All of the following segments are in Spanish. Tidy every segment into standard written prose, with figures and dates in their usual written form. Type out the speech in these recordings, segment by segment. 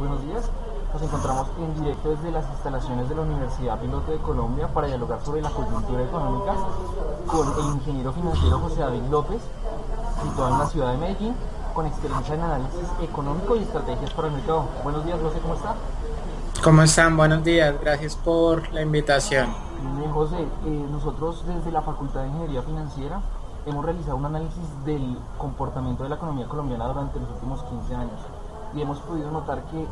Buenos días. Nos encontramos en directo desde las instalaciones de la Universidad Piloto de Colombia para dialogar sobre la coyuntura económica con el ingeniero financiero José David López, situado en la ciudad de Medellín, con experiencia en análisis económico y estrategias para el mercado. Buenos días, José, ¿cómo está? ¿Cómo están? Buenos días, gracias por la invitación. Bien, José, nosotros desde la Facultad de Ingeniería Financiera hemos realizado un análisis del comportamiento de la economía colombiana durante los últimos 15 años y hemos podido notar que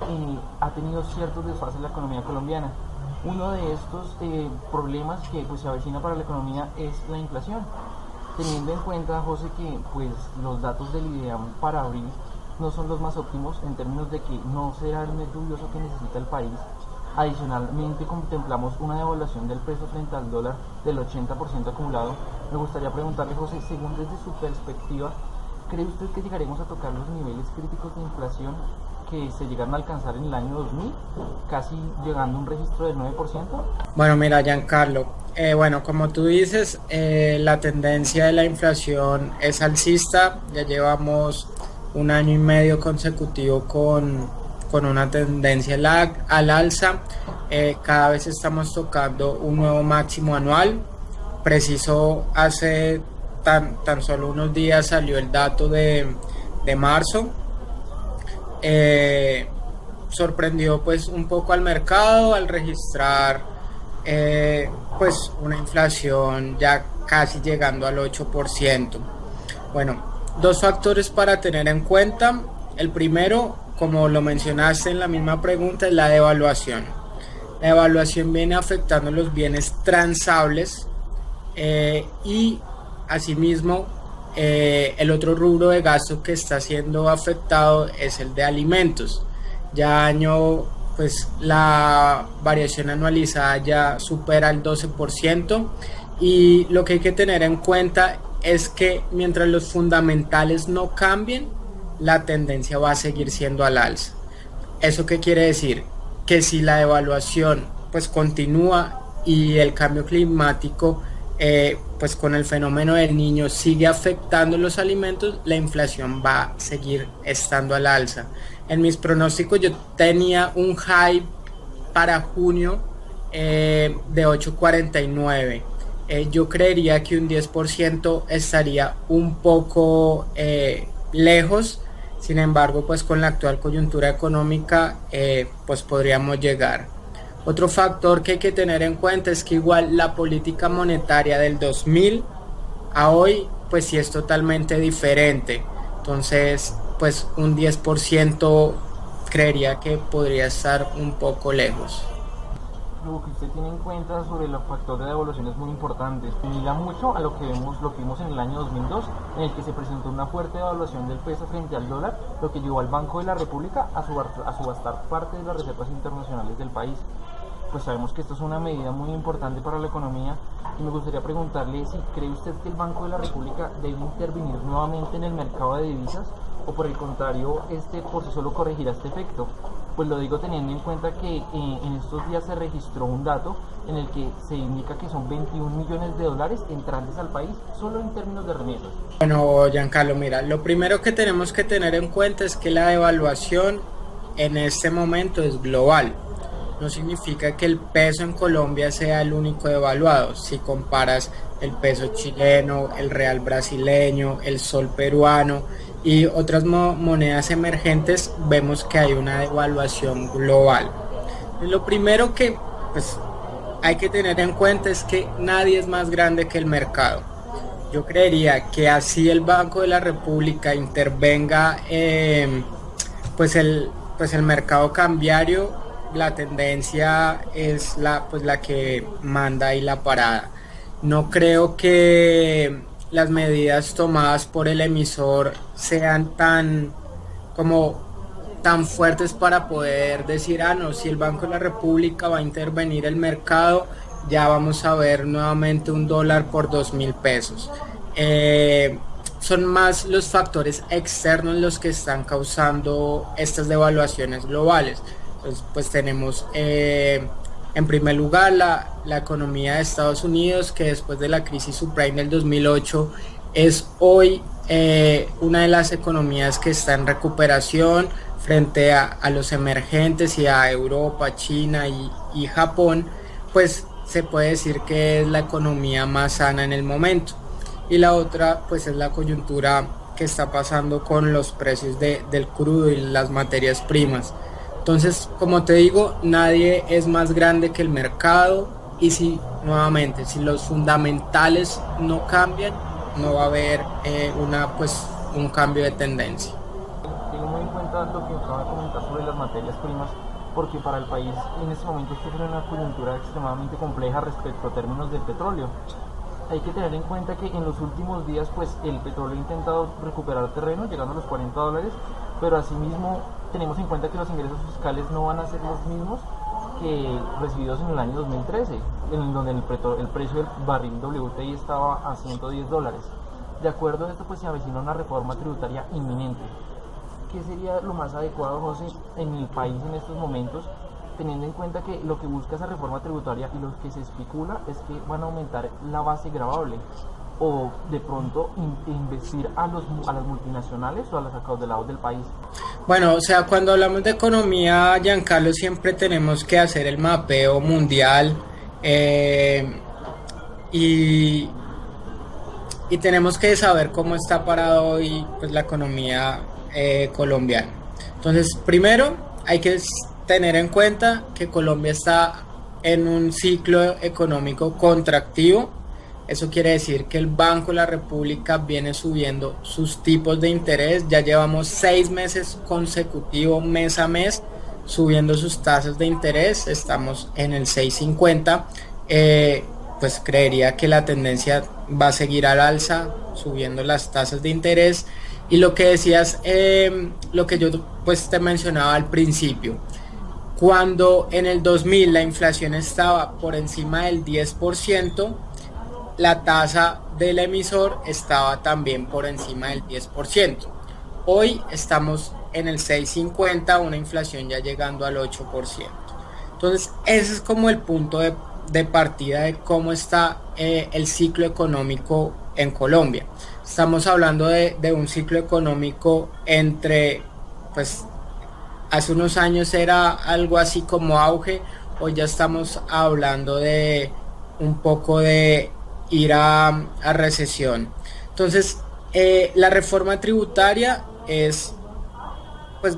ha tenido ciertos desfases la economía colombiana. Uno de estos problemas que pues, se avecina para la economía es la inflación, teniendo en cuenta, José, que pues, los datos del IDEAM para abril no son los más óptimos en términos de que no será el mes lluvioso que necesita el país. Adicionalmente contemplamos una devaluación del peso frente al dólar del 80% acumulado. Me gustaría preguntarle, José, según desde su perspectiva, ¿cree usted que llegaremos a tocar los niveles críticos de inflación que se llegaron a alcanzar en el año 2000, casi llegando a un registro del 9%? Bueno, mira, Giancarlo, como tú dices, la tendencia de la inflación es alcista. Ya llevamos un año y medio consecutivo con una tendencia al alza. Cada vez estamos tocando un nuevo máximo anual. Preciso, hace tan solo unos días salió el dato de marzo. Sorprendió pues un poco al mercado al registrar pues una inflación ya casi llegando al 8%. Bueno, dos factores para tener en cuenta. El primero, como lo mencionaste en la misma pregunta, es la devaluación. La devaluación viene afectando los bienes transables y asimismo el otro rubro de gasto que está siendo afectado es el de alimentos. Ya año, pues la variación anualizada ya supera el 12% y lo que hay que tener en cuenta es que mientras los fundamentales no cambien, la tendencia va a seguir siendo al alza. ¿Eso qué quiere decir? Que si la devaluación pues continúa y el cambio climático pues con el fenómeno del Niño sigue afectando los alimentos, la inflación va a seguir estando al alza. En mis pronósticos yo tenía un high para junio de 8.49. Yo creería que un 10% estaría un poco lejos. Sin embargo, pues con la actual coyuntura económica pues podríamos llegar. Otro factor que hay que tener en cuenta es que igual la política monetaria del 2000 a hoy pues sí es totalmente diferente. Entonces pues un 10% creería que podría estar un poco lejos. Lo que usted tiene en cuenta sobre el factor de devaluación es muy importante. Mira mucho a lo que vimos en el año 2002, en el que se presentó una fuerte devaluación del peso frente al dólar, lo que llevó al Banco de la República a subastar parte de las reservas internacionales del país. Pues sabemos que esto es una medida muy importante para la economía y me gustaría preguntarle si cree usted que el Banco de la República debe intervenir nuevamente en el mercado de divisas o por el contrario, este por sí solo corregirá este efecto. Pues lo digo teniendo en cuenta que en estos días se registró un dato en el que se indica que son 21 millones de dólares entrantes al país solo en términos de remesas. Bueno, Giancarlo, mira, lo primero que tenemos que tener en cuenta es que la devaluación en este momento es global. No significa que el peso en Colombia sea el único devaluado. Si comparas el peso chileno, el real brasileño, el sol peruano y otras monedas emergentes, vemos que hay una devaluación global. Lo primero que pues, hay que tener en cuenta es que nadie es más grande que el mercado. Yo creería que así el Banco de la República intervenga pues el mercado cambiario, la tendencia es la que manda y la parada. No creo que las medidas tomadas por el emisor sean tan fuertes para poder decir, no, si el Banco de la República va a intervenir el mercado, ya vamos a ver nuevamente un dólar por 2.000 pesos. Son más los factores externos los que están causando estas devaluaciones globales. Pues tenemos en primer lugar la economía de Estados Unidos, que después de la crisis subprime del 2008 es hoy una de las economías que está en recuperación frente a los emergentes y a Europa, China y Japón, pues se puede decir que es la economía más sana en el momento. Y la otra pues es la coyuntura que está pasando con los precios del crudo y las materias primas. Entonces, como te digo, nadie es más grande que el mercado, y si nuevamente, si los fundamentales no cambian, no va a haber un cambio de tendencia. Tengo muy en cuenta lo que acaba de comentar sobre las materias primas, porque para el país en este momento sufre una coyuntura extremadamente compleja respecto a términos del petróleo. Hay que tener en cuenta que en los últimos días pues el petróleo ha intentado recuperar terreno llegando a los $40, pero asimismo tenemos en cuenta que los ingresos fiscales no van a ser los mismos que recibidos en el año 2013, en donde el precio del barril WTI estaba a $110. De acuerdo a esto pues se avecina una reforma tributaria inminente. ¿Qué sería lo más adecuado, José, en el país en estos momentos, teniendo en cuenta que lo que busca esa reforma tributaria y lo que se especula es que van a aumentar la base gravable, o de pronto investir a las multinacionales o a los acaudalados del país? Bueno, o sea, cuando hablamos de economía, Giancarlo, siempre tenemos que hacer el mapeo mundial, y, y tenemos que saber cómo está parado hoy pues, la economía colombiana. Entonces, primero hay que tener en cuenta que Colombia está en un ciclo económico contractivo. Eso quiere decir que el Banco de la República viene subiendo sus tipos de interés. Ya llevamos 6 meses consecutivos, mes a mes, subiendo sus tasas de interés. Estamos en el 6.50. Pues creería que la tendencia va a seguir al alza, subiendo las tasas de interés. Y lo que decías, lo que yo pues te mencionaba al principio, cuando en el 2000 la inflación estaba por encima del 10%, la tasa del emisor estaba también por encima del 10%. Hoy estamos en el 6.50, una inflación ya llegando al 8%. Entonces, ese es como el punto de partida de cómo está el ciclo económico en Colombia. Estamos hablando de un ciclo económico pues, hace unos años era algo así como auge, hoy ya estamos hablando de un poco de ir a recesión. Entonces, la reforma tributaria es, pues,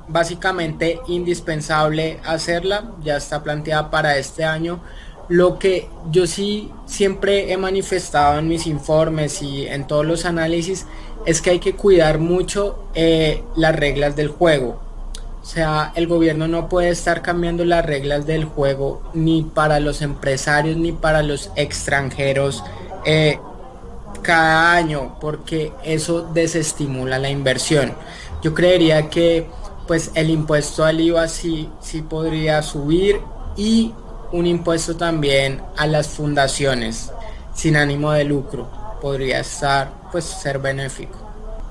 básicamente indispensable hacerla, ya está planteada para este año. Lo que yo sí siempre he manifestado en mis informes y en todos los análisis es que hay que cuidar mucho las reglas del juego. O sea, el gobierno no puede estar cambiando las reglas del juego ni para los empresarios ni para los extranjeros cada año, porque eso desestimula la inversión. Yo creería que pues el impuesto al IVA sí podría subir, y un impuesto también a las fundaciones sin ánimo de lucro podría ser benéfico.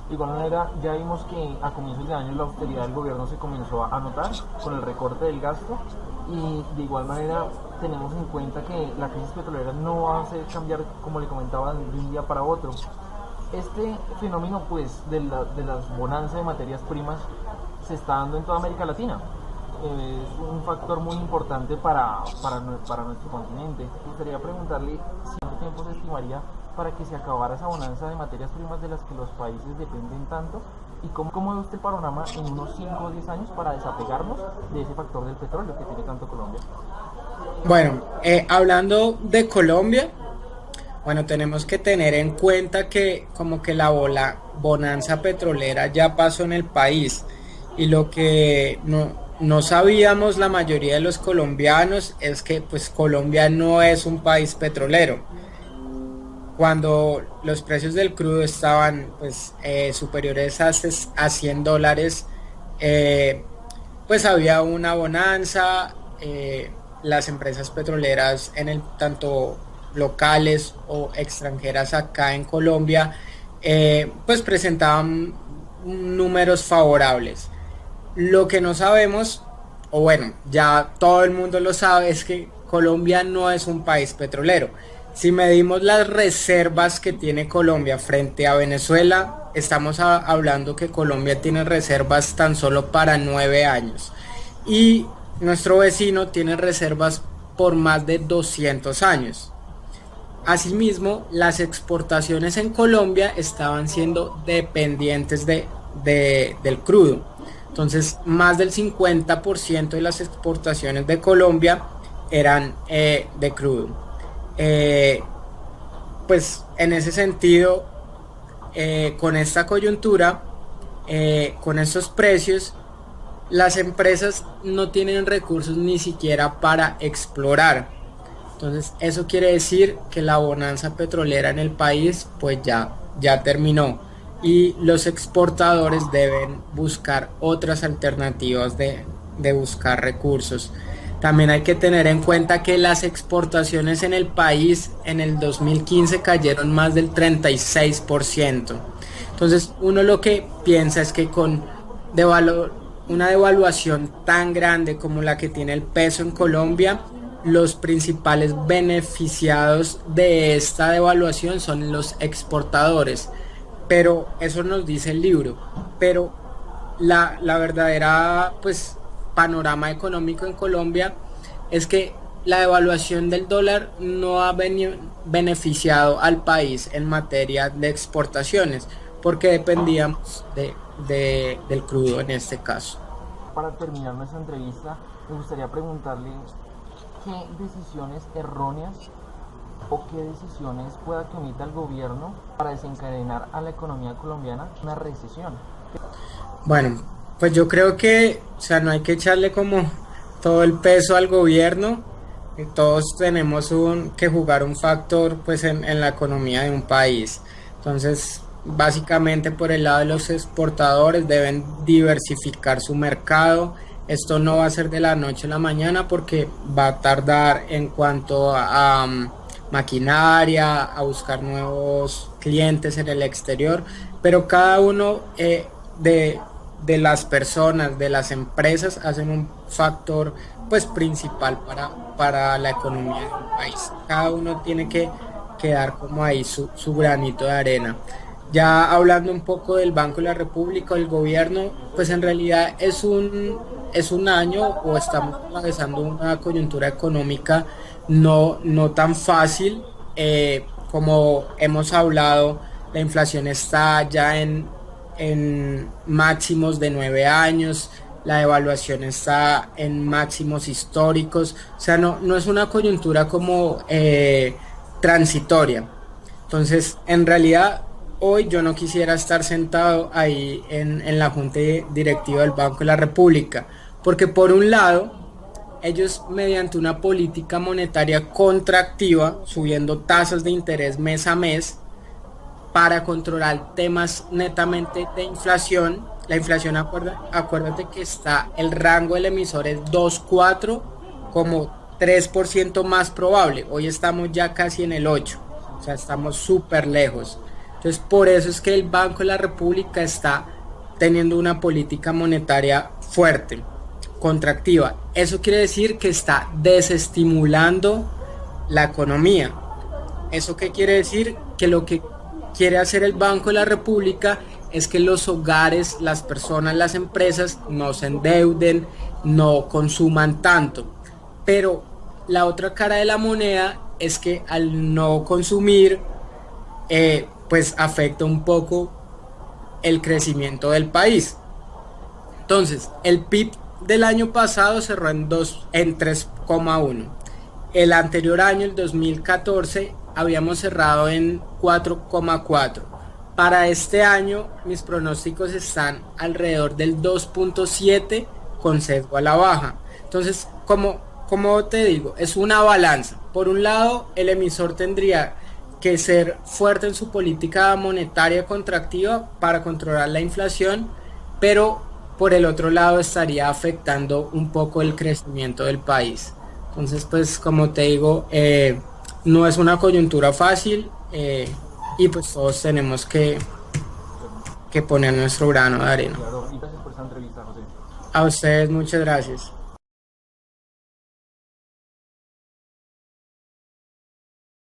De igual manera, ya vimos que a comienzos de año la austeridad del gobierno se comenzó a notar con el recorte del gasto, y de igual manera tenemos en cuenta que la crisis petrolera no va a hacer cambiar, como le comentaba, de un día para otro. Este fenómeno pues de las bonanzas de materias primas se está dando en toda América Latina. Es un factor muy importante para nuestro continente. Me gustaría preguntarle si cuánto tiempo se estimaría para que se acabara esa bonanza de materias primas de las que los países dependen tanto, y cómo ve usted el panorama en unos 5 o 10 años para desapegarnos de ese factor del petróleo que tiene tanto Colombia. Bueno, hablando de Colombia, bueno, tenemos que tener en cuenta que como que la bonanza petrolera ya pasó en el país, y lo que no sabíamos la mayoría de los colombianos es que pues Colombia no es un país petrolero. Cuando los precios del crudo estaban pues superiores a $100, pues había una bonanza. Las empresas petroleras tanto locales o extranjeras acá en Colombia pues presentaban números favorables. Lo que no sabemos, o bueno, ya todo el mundo lo sabe, es que Colombia no es un país petrolero. Si medimos las reservas que tiene Colombia frente a Venezuela, estamos hablando que Colombia tiene reservas tan solo para 9 años y nuestro vecino tiene reservas por más de 200 años. Asimismo, las exportaciones en Colombia estaban siendo dependientes del crudo. Entonces, más del 50% de las exportaciones de Colombia eran de crudo. Pues en ese sentido, con esta coyuntura, con estos precios, las empresas no tienen recursos ni siquiera para explorar. Entonces eso quiere decir que la bonanza petrolera en el país pues ya terminó y los exportadores deben buscar otras alternativas de buscar recursos. También hay que tener en cuenta que las exportaciones en el país en el 2015 cayeron más del 36%. Entonces uno lo que piensa es que con una devaluación tan grande como la que tiene el peso en Colombia, los principales beneficiados de esta devaluación son los exportadores, pero eso nos dice el libro. Pero la verdadera pues panorama económico en Colombia es que la devaluación del dólar no ha beneficiado al país en materia de exportaciones, porque dependíamos del crudo en este caso. Para terminar nuestra entrevista, me gustaría preguntarle qué decisiones erróneas o qué decisiones pueda que omita el gobierno para desencadenar a la economía colombiana una recesión. Bueno, pues yo creo que, o sea, no hay que echarle como todo el peso al gobierno. Todos tenemos que jugar un factor pues en la economía de un país. Entonces, básicamente por el lado de los exportadores deben diversificar su mercado. Esto no va a ser de la noche a la mañana porque va a tardar en cuanto a maquinaria, a buscar nuevos clientes en el exterior, pero cada uno de las personas, de las empresas, hacen un factor pues principal para la economía del país. Cada uno tiene que dar como ahí su granito de arena. Ya hablando un poco del Banco de la República, el gobierno, pues en realidad es un año o estamos atravesando una coyuntura económica no tan fácil. Como hemos hablado, la inflación está ya en máximos de 9 años, la devaluación está en máximos históricos, o sea, no es una coyuntura como transitoria. Entonces, en realidad, hoy yo no quisiera estar sentado ahí en la junta directiva del Banco de la República, porque por un lado, ellos mediante una política monetaria contractiva, subiendo tasas de interés mes a mes, para controlar temas netamente de inflación. La inflación, acuérdate que el rango del emisor es 2,4 como 3% más probable. Hoy estamos ya casi en el 8, o sea, estamos súper lejos. Entonces, por eso es que el Banco de la República está teniendo una política monetaria fuerte, contractiva. Eso quiere decir que está desestimulando la economía. ¿Eso qué quiere decir? Que lo que quiere hacer el Banco de la República es que los hogares, las personas, las empresas no se endeuden, no consuman tanto. Pero la otra cara de la moneda es que al no consumir, pues afecta un poco el crecimiento del país. Entonces, el PIB del año pasado cerró en 3,1. El anterior año, el 2014, habíamos cerrado en 4,4. Para este año, mis pronósticos están alrededor del 2,7 con sesgo a la baja. Entonces, como te digo, es una balanza. Por un lado, el emisor tendría que ser fuerte en su política monetaria contractiva para controlar la inflación, pero por el otro lado estaría afectando un poco el crecimiento del país. Entonces, pues como te digo, no es una coyuntura fácil y pues todos tenemos que poner nuestro grano de arena. Claro, y gracias por esta entrevista, José. A ustedes muchas gracias.